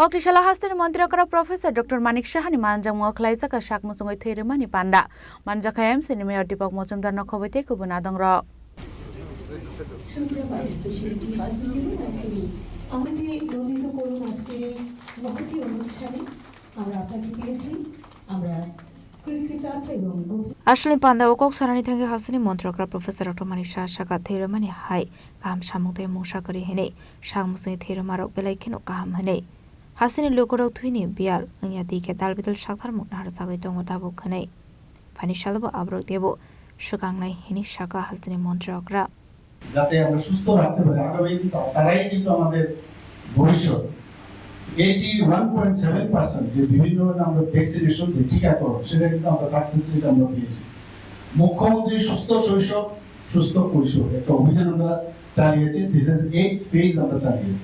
Oktishala hastani Montreal Professor Dr. Manik Shahani manjang mokhlaisa ka shak musungoi theiremani panda manjaka MC ni Mayor Deepak Mojumdar নখবইতে কুবনাদং র শুক্রবার speciality হসপিটালে আজকে আমাদের রবীন্দ্র করুণ আজকে মহতি অনুষ্ঠানে আমরা আপনাকে পেয়েছি আমরা Ashley Panda Okok Sarani Tangi Hasani Montreal Professor Dr. Manik Shaka theiremani hai kam samungte musakari hene shangmusai theiremarok belaikin okaham hene Hasini Lukorok Twini Bial Yadi Ketal Bital Shakar Muknar Sagitong Tabu Kane Pani Shalabo Abrok Debo Shukangnai Hini Shaka Hasini Montreal যাতে আমরা সুস্থ রাখতে পারি আগামী তারাই কিন্তু আমাদের ভবিষ্যৎ 81.7% যে বিভিন্ন আমরা ভ্যাকসিনেশন যে টিকাকরণ সেটা কিন্তু আমরা সাকসেস রেট আমরা পেয়েছি মুখ্যমন্ত্রী সুস্থ শৈশব সুস্থ কৈশোর একটা অভিযান আমরা চালিয়েছি দিস ইজ 8th ফেজ আমরা চালিয়েছি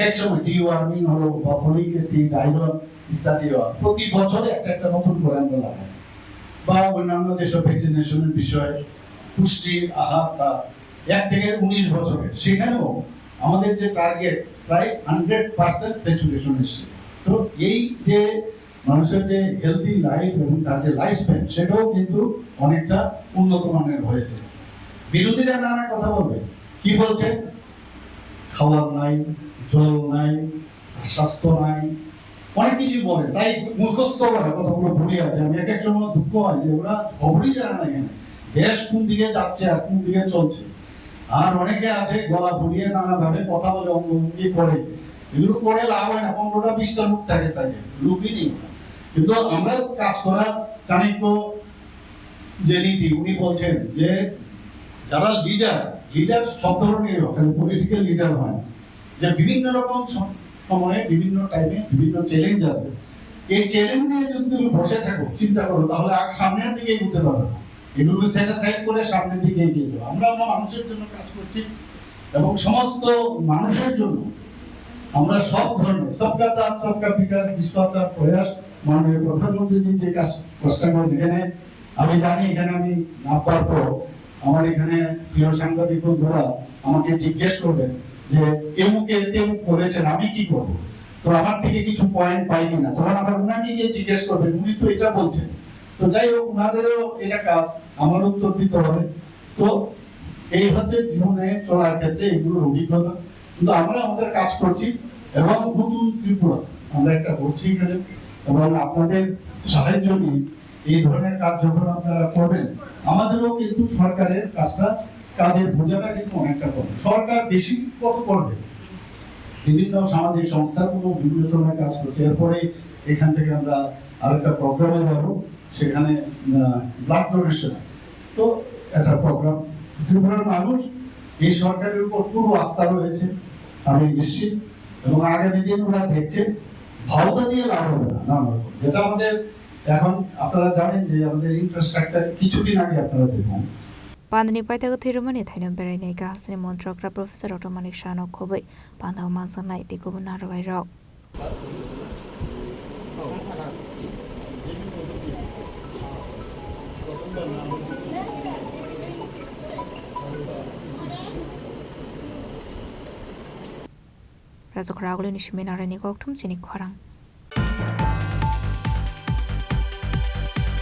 এক সময় ডিওয়ার্মিং হলো বা ফলিক অ্যাসিড আয়রন ইত্যাদি প্রতি বছর একটা নতুন করে আমরা লাগাই বা অন্যান্য যেসব ভ্যাকসিনেশনের বিষয় পুষ্টি আহার 1 থেকে 19 বছরের সেখানেও আমাদের যে টার্গেট প্রায় 100% স্যাচুরেশন এসেছে তো এই যে মানুষের যে হেলদি লাইফ এবং তার যে লাইফ স্প্যান সেটাও কিন্তু অনেকটা উন্নত মানের হয়েছে বিরোধীরা নানা কথা বলবে কি বলছে খাবার নাই জল নাই স্বাস্থ্য নাই অনেক কিছু বলে প্রায় মুখস্থ করা কতগুলো ভুলে আছে আমি এক সময় দুঃখ হয় যে ওরা খবরই জানে না এখানে দেশ কোন দিকে যাচ্ছে আর কোন দিকে চলছে আর অনেকে আছে গলা ফুলিয়ে নানাভাবে কথা বলে অঙ্গভঙ্গি করে এগুলো করে লাভ হয় না 15-20টা লোক থাকে চাইলে লোকই নেই কিন্তু আমরা কাজ করার চাণক্য যে নীতি উনি বলছেন যে যারা লিডার সব ধরনের পলিটিক্যাল লিডার হয় যে বিভিন্ন রকম সময়ে বিভিন্ন টাইমে বিভিন্ন চ্যালেঞ্জ আসবে এই চ্যালেঞ্জ নিয়ে যদি তুমি বসে থাকো চিন্তা করো তাহলে আর সামনের দিকে এগোতে পারবে না এগুলো স্যাটিসফাইড করে সামনের দিকে এগিয়ে যাবো আমরা মানুষের জন্য কাজ করছি এবং সমস্ত মানুষের জন্য আমরা সব ধরনের সবকা সাথ সবকা বিকাশ বিশ্বাস প্রয়াস মাননীয় প্রধানমন্ত্রী যে কাজটা এখানে আমি জানি এখানে আমি নামবার পর আমার এখানে প্রিয় সাংবাদিক বন্ধুরা আমাকে জিজ্ঞেস করবেন যে এমুকে তেমুক বলেছেন আমি কি করব তো আমার থেকে কিছু পয়েন্ট পাইনি না তখন আবার উনাকে গিয়ে জিজ্ঞেস করবেন উনি তো এটা বলছেন তো যাই হোক ওনাদেরও এটা কাজ আমার উত্তর দিতে হবে তো এই হচ্ছে জীবনে চলার ক্ষেত্রে এগুলোর অভিজ্ঞতা কিন্তু আমরা আমাদের কাজ করছি এবং নতুন ত্রিপুরা আমরা একটা করছি এখানে এবং আপনাদের সাহায্য নিয়ে এই ধরনের কাজ যখন আপনারা করবেন আমাদেরও কিন্তু সরকারের কাজের বোঝাটা কিন্তু অনেকটা কমে সরকার বেশি কত করবে বিভিন্ন সামাজিক সংস্থাগুলো বিভিন্ন সময় কাজ করছে এরপরে এখান থেকে আমরা আরেকটা প্রোগ্রামে যাবো সেখানে ব্লাড ডোনেশন তো একটা প্রোগ্রাম ত্রিপুরার মানুষ এই সরকারের উপর পুরো আস্থা রয়েছে আমি নিশ্চিত এবং আগামী দিন ওরা দেখছে ভাওতা দিয়ে লাভ হবে না যেটা আমাদের এখন আপনারা জানেন যে আমাদের ইনফ্রাস্ট্রাকচার কিছুদিন আগে আপনারা দেখুন Pandani Paitago Thirumani Thainam Berene Gasni Montreal Professor Dr. Manik Shano Khobei Pandau Mansanai Tikubuna Rock Razokragulin Shminarani Goktum Sinik Korang